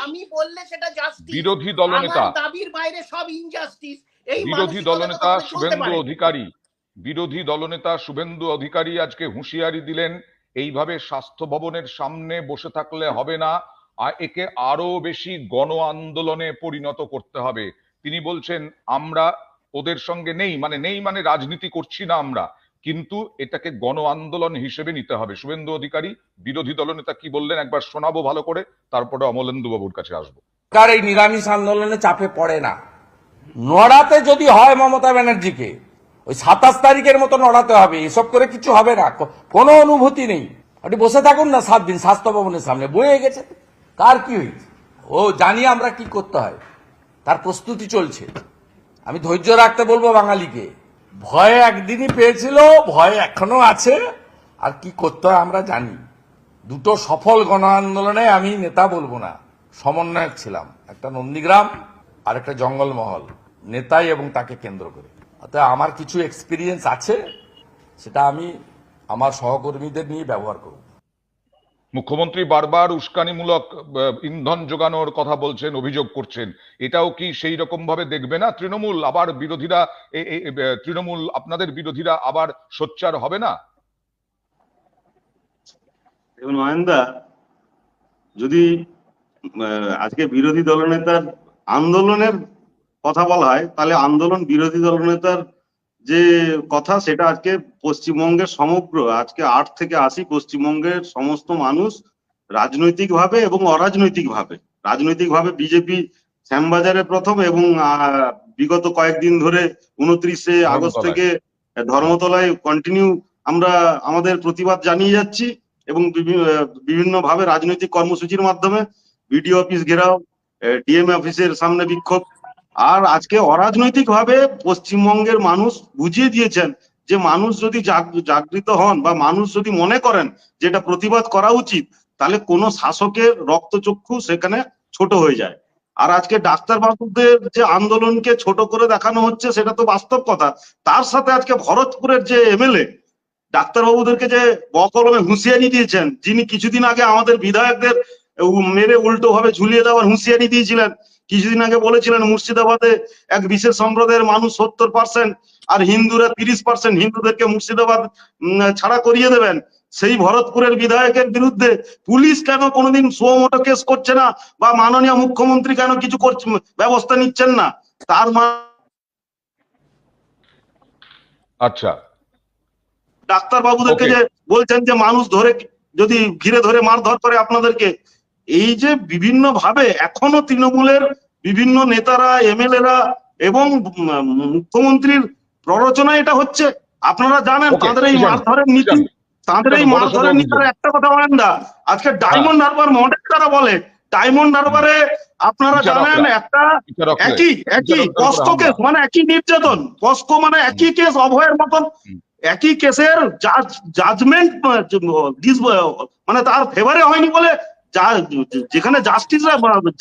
আমি বললে সেটা জাস্টিস। বিরোধী দলনেতা, আমার দাবির বাইরে সব ইনজাস্টিস। এই বিরোধী দলনেতা শুভেন্দু অধিকারী, বিরোধী দলনেতা শুভেন্দু অধিকারী আজকে হুঁশিয়ারি দিলেন, এইভাবে স্বাস্থ্য ভবনের সামনে বসে থাকলে হবে না, আর একে আরো বেশি গণ আন্দোলনে পরিণত করতে হবে। তিনি বলছেন আমরা ওদের সঙ্গে নেই, মানে রাজনীতি করছি না আমরা, কিন্তু এটাকে গণ আন্দোলন হিসেবে নিতে হবে। শুভেন্দু অধিকারী বিরোধী দলনেতা কি বললেন একবার শোনাবো ভালো করে, তারপরে অমলেন্দু বাবুর কাছে আসবো। কার এই নিরামিষ আন্দোলনে চাপে পড়ে না। নড়াতে যদি হয় মমতা ব্যানার্জিকে, ওই 27 তারিখের মতো নড়াতে হবে, এসব করে কিছু হবে না, কোনো অনুভূতি নেই। আপনি বসে থাকুন না 7 দিন স্বাস্থ্য ভবনের সামনে, বয়ে গেছে, কার কি হয়েছে, ও জানি আমরা কি করতে হয়, তার প্রস্তুতি চলছে। আমি ধৈর্য রাখতে বলবো বাঙালিকে, ভয় একদিনই পেয়েছিল, ভয় এখনো আছে, আর কি করতে হয় আমরা জানি। দুটো সফল গণ আন্দোলনে আমি নেতা বলবো না, সমন্বয়ক ছিলাম, একটা নন্দীগ্রাম আর একটা জঙ্গলমহল, নেতাই এবং তাকে কেন্দ্র করে। অর্থাৎ আমার কিছু এক্সপিরিয়েন্স আছে, সেটা আমি আমার সহকর্মীদের নিয়ে ব্যবহার করব। মুখ্যমন্ত্রী বারবার উস্কানিমূলক ইন্ধন যোগানোর কথা বলছেন, অভিযোগ করছেন, এটাও কি সেই রকম ভাবে দেখবে না তৃণমূল? আবার বিরোধীরা তৃণমূল আপনাদের বিরোধীরা আবার সোচ্চার হবে না? দেখুন মহেন্দা, যদি আজকে বিরোধী দলনেতার আন্দোলনের কথা বলা হয়, তাহলে আন্দোলন বিরোধী দলনেতার যে কথা, সেটা আজকে পশ্চিমবঙ্গের সমগ্র আজকে 8 থেকে 80 পশ্চিমবঙ্গের সমস্ত মানুষ রাজনৈতিকভাবে এবং অরাজনৈতিকভাবে, রাজনৈতিকভাবে বিজেপি শ্যামবাজারে প্রথম, এবং বিগত কয়েকদিন ধরে 29শে আগস্ট থেকে ধর্মতলায় কন্টিনিউ আমরা আমাদের প্রতিবাদ জানিয়ে যাচ্ছি, এবং বিভিন্ন ভাবে রাজনৈতিক কর্মসূচির মাধ্যমে বিডিও অফিস ঘেরাও, ডিএম অফিসের সামনে বিক্ষোভ। আর আজকে অরাজনৈতিক ভাবে পশ্চিমবঙ্গের মানুষ বুঝিয়ে দিয়েছেন যে মানুষ যদি জাগৃত হন বা মানুষ যদি মনে করেন যেটা প্রতিবাদ করা উচিত, তাহলে কোনো শাসকের রক্তচক্ষু সেখানে ছোট হয়ে যায়। আর আজকে ডাক্তারবাবুদের যে আন্দোলনকে ছোট করে দেখানো হচ্ছে, সেটা তো বাস্তব কথা। তার সাথে আজকে ভরতপুরের যে এমএলএ ডাক্তারবাবুদেরকে যে বকলমে হুঁশিয়ারি দিয়েছেন, যিনি কিছুদিন আগে আমাদের বিধায়কদের মেরে উল্টো ভাবে ঝুলিয়ে দেওয়ার হুঁশিয়ারি দিয়েছিলেন, কিছুদিন আগে বলেছিলেন মুর্শিদাবাদে এক বিশেষ সম্প্রদায়ের মানুষ 70% আর হিন্দুরা 30%, হিন্দুদেরকে মুর্শিদাবাদ ছাড়া করিয়ে দেবেন, সেই ভরতপুরের বিধায়কের বিরুদ্ধে পুলিশ কেন কোনোদিন সুমোটো কেস করছে না, বা মাননীয় মুখ্যমন্ত্রী কেন কিছু করছে, ব্যবস্থা নিচ্ছেন না? তার আচ্ছা, ডাক্তারবাবুদেরকে যে বলছেন যে মানুষ ধরে যদি ঘিরে ধরে মারধর করে আপনাদেরকে, এই যে বিভিন্ন ভাবে এখনো তৃণমূলের বিভিন্ন নেতারা, এমএলএরা এবং মুখ্যমন্ত্রীর প্ররোচনা এটা হচ্ছে, আপনারা জানেন। তাদের এই মারধরের নীতি, একটা কথা বলেন না, আজকে ডায়মন্ড হারবার মডেল তারা বলে, ডায়মন্ড হারবারে আপনারা জানেন একটা একই পস্কো কেস, মানে একই নির্যাতন, পস্কো মানে একই কেস, অভয়ের মতন একই কেসের জাজমেন্ট মানে তার ফেভারে হয়নি বলে যেখানে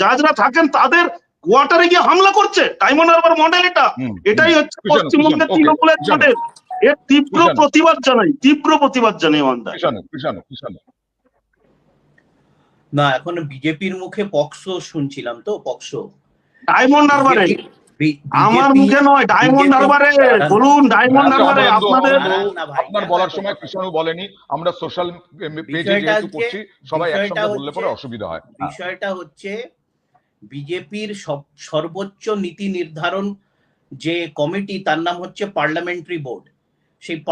জাজরা থাকেন তাদের কোয়ার্টারে গিয়ে হামলা করছে। ডায়মন্ড হারবার মডেল এটাই হচ্ছে পশ্চিমবঙ্গের তৃণমূলের মডেল। এর তীব্র প্রতিবাদ জানাই মন্দা। না, এখন বিজেপির মুখে পক্সো শুনছিলাম, তো পক্সো ডায়মন্ড হারবারে, আমার মুখে নয়, ডায়মন্ড হারবারে বলুন। ডায়মন্ড হারবারে আপনার বলার সময় কৃষ্ণ বলেনি, আমরা সোশ্যাল পেজে যেহেতু করছি, সবাই একসঙ্গে বললে পরে অসুবিধা হয়। বিষয়টা হচ্ছে বিজেপির সর্বোচ্চ নীতি নির্ধারণ যে কমিটি, তার নাম হচ্ছে পার্লামেন্টারি বোর্ড। সেই